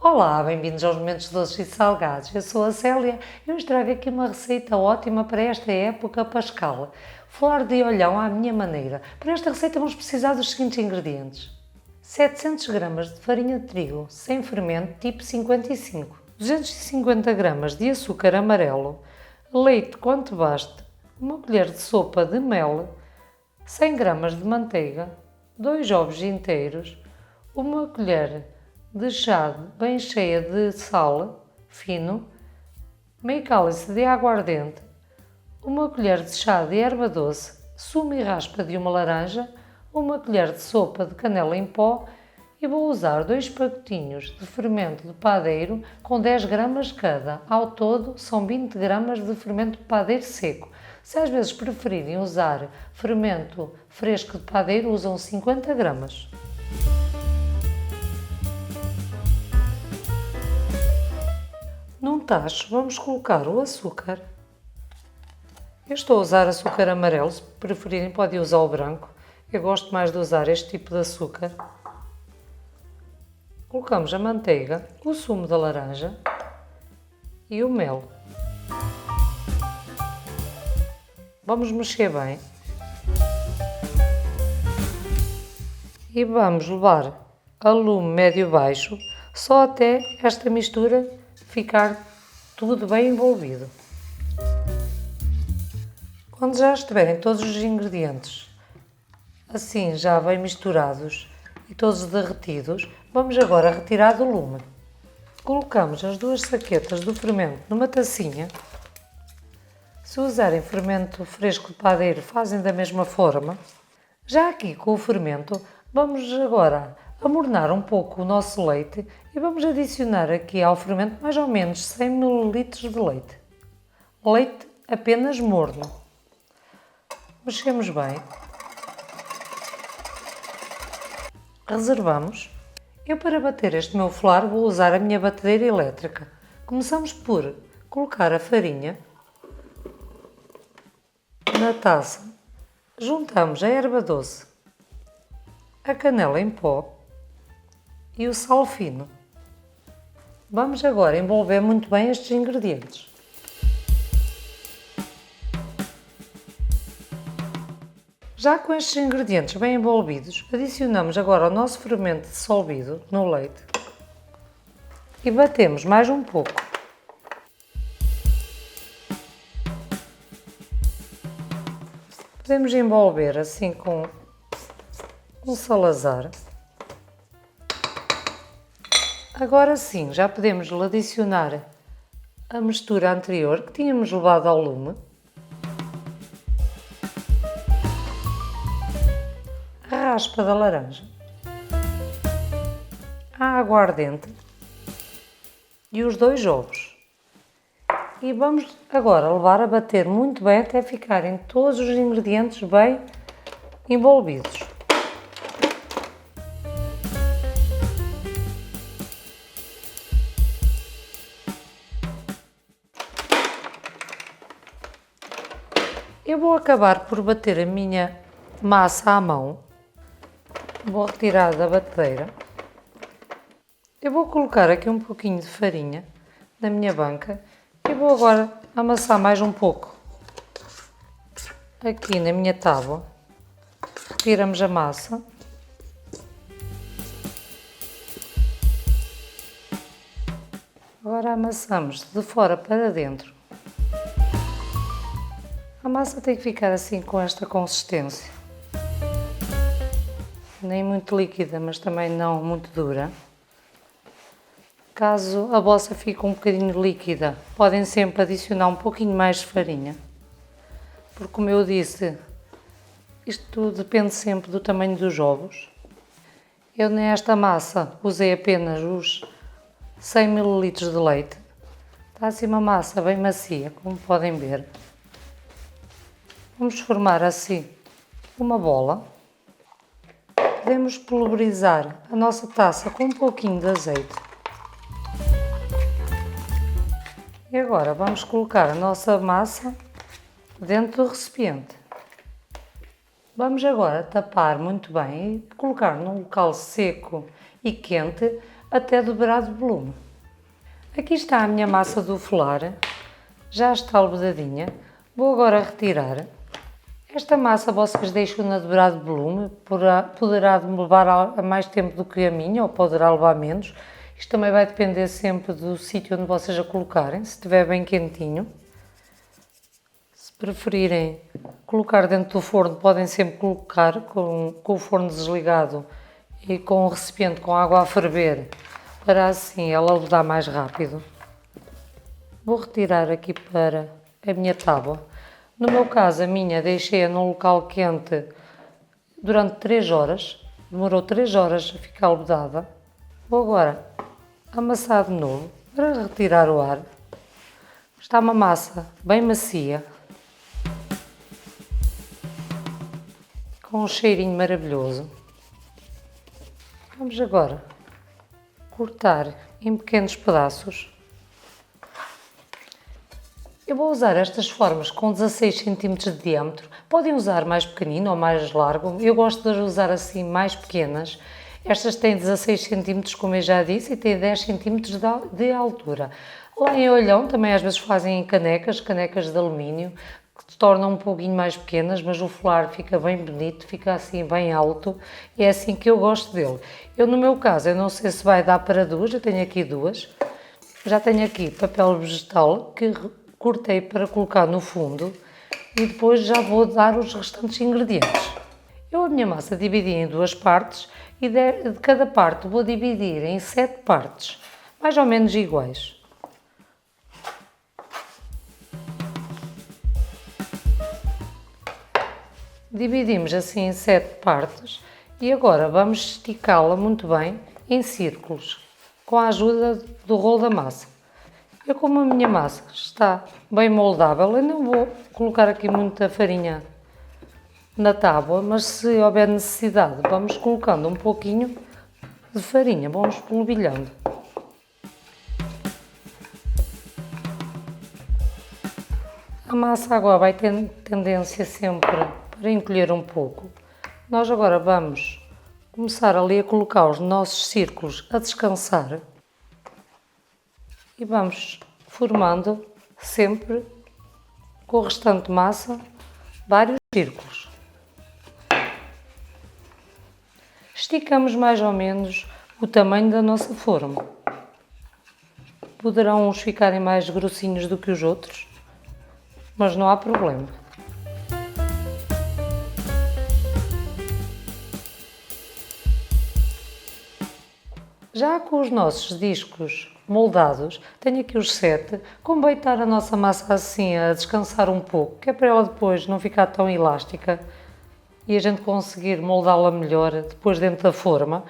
Olá, bem-vindos aos Momentos Doces e Salgados. Eu sou a Célia e hoje trago aqui uma receita ótima para esta época pascal. Flor de olhão à minha maneira. Para esta receita vamos precisar dos seguintes ingredientes. 700 gramas de farinha de trigo sem fermento tipo 55, 250 gramas de açúcar amarelo, leite quanto baste, uma colher de sopa de mel, 100 gramas de manteiga, 2 ovos inteiros, uma colher de chá bem cheia de sal fino, meio cálice de aguardente, uma colher de chá de erva doce, sumo e raspa de uma laranja, uma colher de sopa de canela em pó e vou usar 2 pacotinhos de fermento de padeiro com 10 gramas cada. Ao todo são 20 gramas de fermento de padeiro seco. Se às vezes preferirem usar fermento fresco de padeiro, usam 50 gramas. Num tacho vamos colocar o açúcar. Eu estou a usar açúcar amarelo, se preferirem podem usar o branco. Eu gosto mais de usar este tipo de açúcar. Colocamos a manteiga, o sumo da laranja e o mel. Vamos mexer bem. E vamos levar a lume médio-baixo só até esta mistura ficar tudo bem envolvido. Quando já estiverem todos os ingredientes assim já bem misturados e todos derretidos, vamos agora retirar do lume. Colocamos as 2 saquetas do fermento numa tacinha. Se usarem fermento fresco de padeiro, fazem da mesma forma. Já aqui com o fermento, vamos agora amornar um pouco o nosso leite e vamos adicionar aqui ao fermento mais ou menos 100 ml de leite. Leite apenas morno. Mexemos bem. Reservamos. Eu para bater este meu flan vou usar a minha batedeira elétrica. Começamos por colocar a farinha na taça. Juntamos a erva doce, a canela em pó e o sal fino. Vamos agora envolver muito bem estes ingredientes. Já com estes ingredientes bem envolvidos, adicionamos agora o nosso fermento dissolvido no leite e batemos mais um pouco. Podemos envolver assim com um salazar. Agora sim, já podemos adicionar a mistura anterior que tínhamos levado ao lume. A raspa da laranja. A aguardente. E os 2 ovos. E vamos agora levar a bater muito bem até ficarem todos os ingredientes bem envolvidos. Eu vou acabar por bater a minha massa à mão. Vou retirar da batedeira. Eu vou colocar aqui um pouquinho de farinha na minha banca e vou agora amassar mais um pouco aqui na minha tábua. Retiramos a massa. Agora amassamos de fora para dentro. A massa tem que ficar assim com esta consistência. Nem muito líquida, mas também não muito dura. Caso a vossa fique um bocadinho líquida, podem sempre adicionar um pouquinho mais de farinha. Porque como eu disse, isto depende sempre do tamanho dos ovos. Eu nesta massa usei apenas os 100 ml de leite. Está assim uma massa bem macia, como podem ver. Vamos formar assim uma bola. Podemos pulverizar a nossa taça com um pouquinho de azeite. E agora vamos colocar a nossa massa dentro do recipiente. Vamos agora tapar muito bem e colocar num local seco e quente até dobrar de volume. Aqui está a minha massa do flan, já está albedadinha. Vou agora retirar. Esta massa vocês deixam-na dobrar de volume, poderá levar a mais tempo do que a minha, ou poderá levar menos. Isto também vai depender sempre do sítio onde vocês a colocarem, se estiver bem quentinho. Se preferirem colocar dentro do forno, podem sempre colocar com o forno desligado e com o recipiente com água a ferver, para assim ela levedar mais rápido. Vou retirar aqui para a minha tábua. No meu caso, a minha deixei-a num local quente durante 3 horas. Demorou 3 horas a ficar levedada. Vou agora amassar de novo para retirar o ar. Está uma massa bem macia, com um cheirinho maravilhoso. Vamos agora cortar em pequenos pedaços. Eu vou usar estas formas com 16 cm de diâmetro. Podem usar mais pequenino ou mais largo. Eu gosto de usar assim mais pequenas. Estas têm 16 cm, como eu já disse, e têm 10 cm de altura. Lá em Olhão também às vezes fazem em canecas de alumínio, que se tornam um pouquinho mais pequenas, mas o flan fica bem bonito, fica assim bem alto, e é assim que eu gosto dele. Eu, no meu caso, eu não sei se vai dar para duas, eu tenho aqui duas. Já tenho aqui papel vegetal que cortei para colocar no fundo e depois já vou dar os restantes ingredientes. Eu a minha massa dividi em 2 partes e de cada parte vou dividir em 7 partes, mais ou menos iguais. Dividimos assim em 7 partes e agora vamos esticá-la muito bem em círculos, com a ajuda do rolo da massa. Eu, como a minha massa está bem moldável, eu não vou colocar aqui muita farinha na tábua, mas se houver necessidade, vamos colocando um pouquinho de farinha, vamos polvilhando. A massa agora vai ter tendência sempre para encolher um pouco. Nós agora vamos começar ali a colocar os nossos círculos a descansar. E vamos formando sempre com o restante massa vários círculos. Esticamos mais ou menos o tamanho da nossa forma. Poderão uns ficarem mais grossinhos do que os outros, mas não há problema. Já com os nossos discos moldados, tenho aqui os 7, convém estar a nossa massa assim a descansar um pouco, que é para ela depois não ficar tão elástica e a gente conseguir moldá-la melhor depois dentro da forma.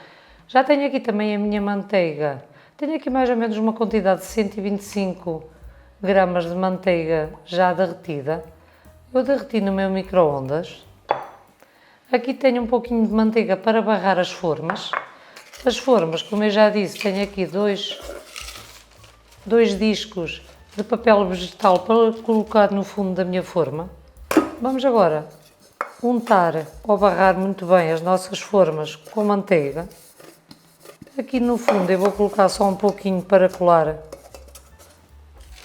Já tenho aqui também a minha manteiga, tenho aqui mais ou menos uma quantidade de 125 gramas de manteiga já derretida. Eu derreti no meu micro-ondas. Aqui tenho um pouquinho de manteiga para barrar as formas. As formas, como eu já disse, tenho aqui dois discos de papel vegetal para colocar no fundo da minha forma. Vamos agora untar ou barrar muito bem as nossas formas com manteiga. Aqui no fundo eu vou colocar só um pouquinho para colar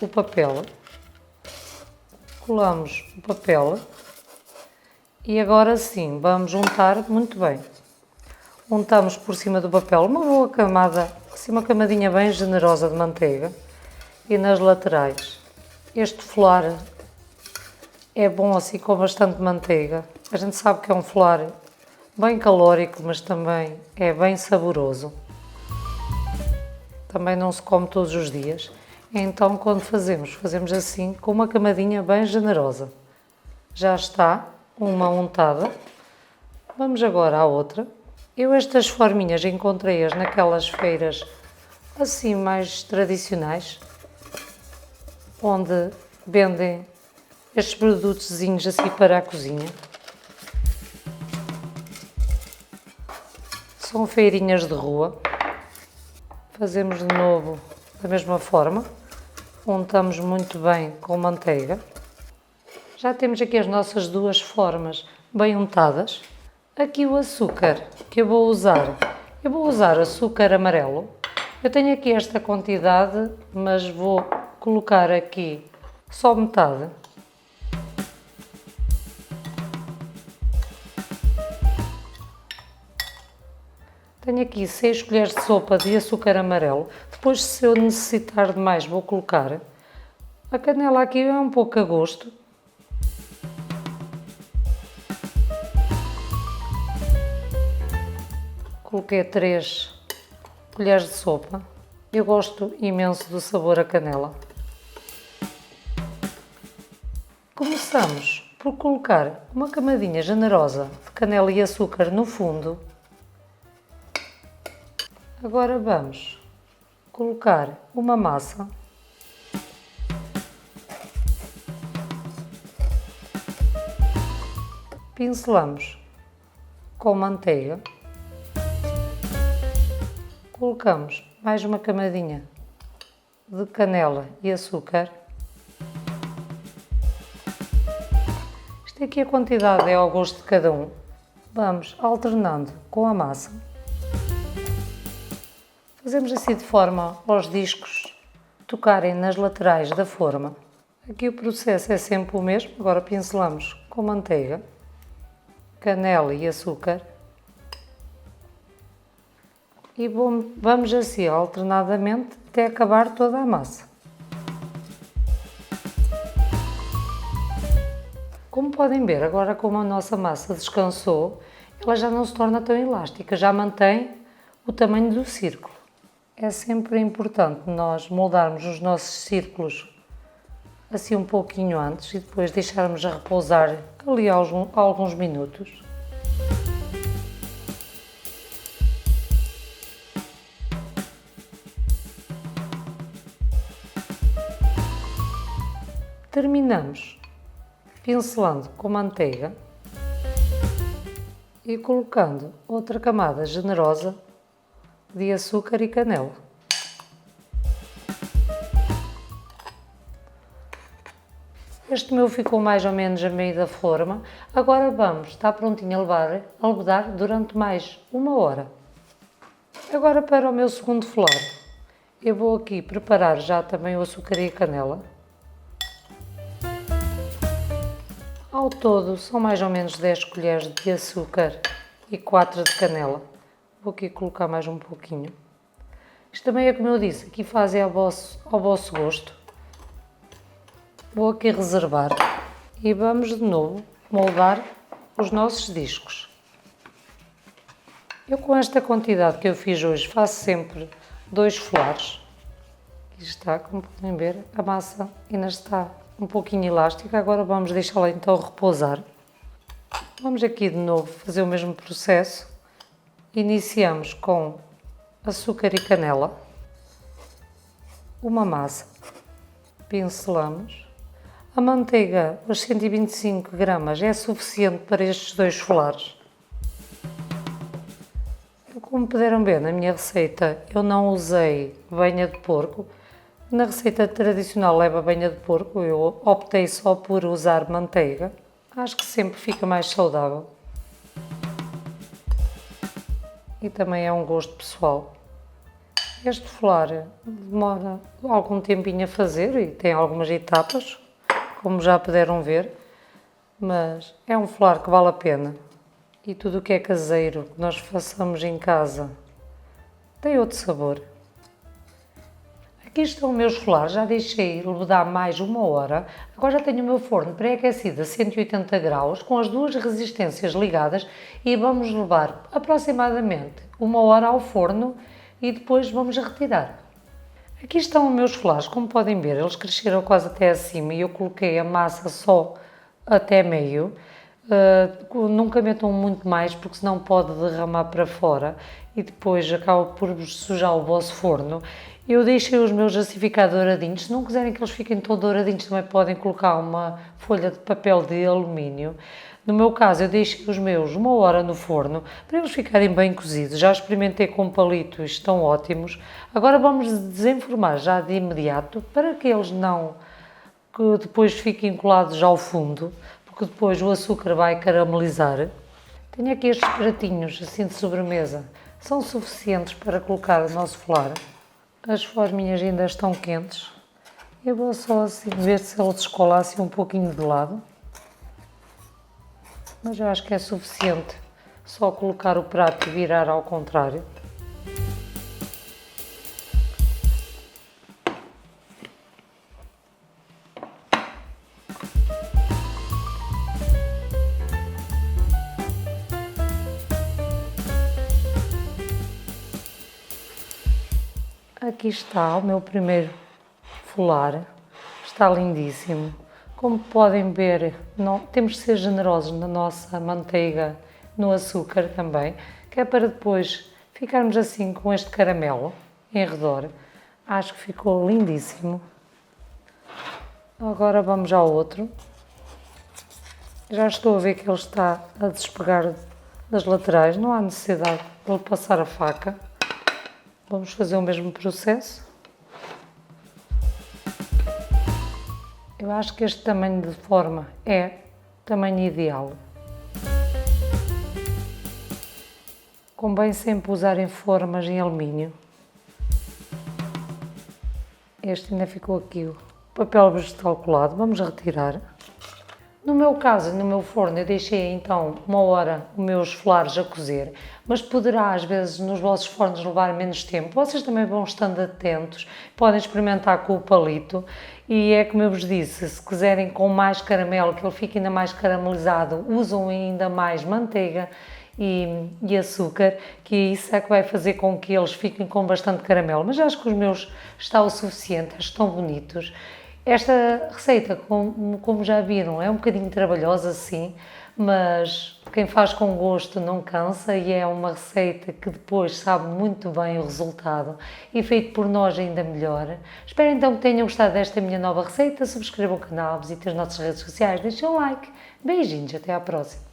o papel. Colamos o papel e agora sim vamos untar muito bem. Untamos por cima do papel uma boa camada, assim uma camadinha bem generosa de manteiga, e nas laterais. Este flan é bom assim com bastante manteiga. A gente sabe que é um flan bem calórico, mas também é bem saboroso. Também não se come todos os dias. Então quando fazemos assim com uma camadinha bem generosa. Já está uma untada. Vamos agora à outra. Eu estas forminhas encontrei-as naquelas feiras assim mais tradicionais, onde vendem estes produtozinhos assim para a cozinha. São feirinhas de rua. Fazemos de novo da mesma forma. Untamos muito bem com manteiga. Já temos aqui as nossas duas formas bem untadas. Aqui o açúcar que eu vou usar açúcar amarelo. Eu tenho aqui esta quantidade, mas vou colocar aqui só metade. Tenho aqui 6 colheres de sopa de açúcar amarelo. Depois, se eu necessitar de mais, vou colocar. A canela aqui é um pouco a gosto. Coloquei 3 colheres de sopa. Eu gosto imenso do sabor a canela. Começamos por colocar uma camadinha generosa de canela e açúcar no fundo. Agora vamos colocar uma massa. Pincelamos com manteiga. Colocamos mais uma camadinha de canela e açúcar. Isto aqui a quantidade é ao gosto de cada um. Vamos alternando com a massa. Fazemos assim de forma aos discos tocarem nas laterais da forma. Aqui o processo é sempre o mesmo. Agora pincelamos com manteiga, canela e açúcar. E vamos assim alternadamente até acabar toda a massa. Como podem ver, agora como a nossa massa descansou, ela já não se torna tão elástica, já mantém o tamanho do círculo. É sempre importante nós moldarmos os nossos círculos assim um pouquinho antes e depois deixarmos a repousar ali alguns minutos. Terminamos pincelando com manteiga e colocando outra camada generosa de açúcar e canela. Este meu ficou mais ou menos a meio da forma. Agora está prontinho a levedar durante mais 1 hora. Agora para o meu segundo flor, eu vou aqui preparar já também o açúcar e a canela. Ao todo são mais ou menos 10 colheres de açúcar e 4 de canela. Vou aqui colocar mais um pouquinho. Isto também é como eu disse, aqui fazem ao vosso gosto. Vou aqui reservar e vamos de novo moldar os nossos discos. Eu com esta quantidade que eu fiz hoje faço sempre 2 folares. Aqui está, como podem ver, a massa ainda está um pouquinho elástica. Agora vamos deixá-la então repousar. Vamos aqui de novo fazer o mesmo processo. Iniciamos com açúcar e canela, uma massa, pincelamos. A manteiga, os 125 gramas, é suficiente para estes 2 folares. Como puderam ver na minha receita, eu não usei banha de porco. Na receita tradicional leva banha de porco, eu optei só por usar manteiga. Acho que sempre fica mais saudável. E também é um gosto pessoal. Este folar demora algum tempinho a fazer e tem algumas etapas, como já puderam ver, mas é um folar que vale a pena. E tudo o que é caseiro, que nós façamos em casa, tem outro sabor. Aqui estão os meus folares, já deixei levedar mais 1 hora. Agora já tenho o meu forno pré-aquecido a 180 graus, com as 2 resistências ligadas e vamos levar aproximadamente 1 hora ao forno e depois vamos retirar. Aqui estão os meus folares, como podem ver, eles cresceram quase até acima e eu coloquei a massa só até meio. Nunca metam muito mais porque senão pode derramar para fora e depois acaba por sujar o vosso forno. Eu deixei os meus assim ficar douradinhos. Se não quiserem que eles fiquem todos douradinhos, também podem colocar uma folha de papel de alumínio. No meu caso, eu deixei os meus 1 hora no forno para eles ficarem bem cozidos. Já experimentei com palito e estão ótimos. Agora vamos desenformar já de imediato para que eles não que depois fiquem colados ao fundo, porque depois o açúcar vai caramelizar. Tenho aqui estes pratinhos assim de sobremesa, são suficientes para colocar o nosso folar. As forminhas ainda estão quentes. Eu vou só assim ver se ele descola assim um pouquinho de lado. Mas eu acho que é suficiente só colocar o prato e virar ao contrário. Aqui está o meu primeiro folar, está lindíssimo. Como podem ver, temos de ser generosos na nossa manteiga, no açúcar também, que é para depois ficarmos assim com este caramelo em redor. Acho que ficou lindíssimo. Agora vamos ao outro. Já estou a ver que ele está a despegar das laterais, não há necessidade de ele passar a faca. Vamos fazer o mesmo processo. Eu acho que este tamanho de forma é tamanho ideal. Convém sempre usar em formas em alumínio. Este ainda ficou aqui o papel vegetal colado, vamos retirar. No meu caso, no meu forno, eu deixei então 1 hora os meus folares a cozer, mas poderá às vezes nos vossos fornos levar menos tempo. Vocês também vão estando atentos, podem experimentar com o palito e é como eu vos disse, se quiserem com mais caramelo, que ele fique ainda mais caramelizado, usam ainda mais manteiga e açúcar, que isso é que vai fazer com que eles fiquem com bastante caramelo, mas acho que os meus está o suficiente, estão bonitos. Esta receita, como já viram, é um bocadinho trabalhosa sim, mas quem faz com gosto não cansa e é uma receita que depois sabe muito bem o resultado e feito por nós ainda melhor. Espero então que tenham gostado desta minha nova receita, subscrevam o canal, visitem as nossas redes sociais, deixem um like, beijinhos, até à próxima.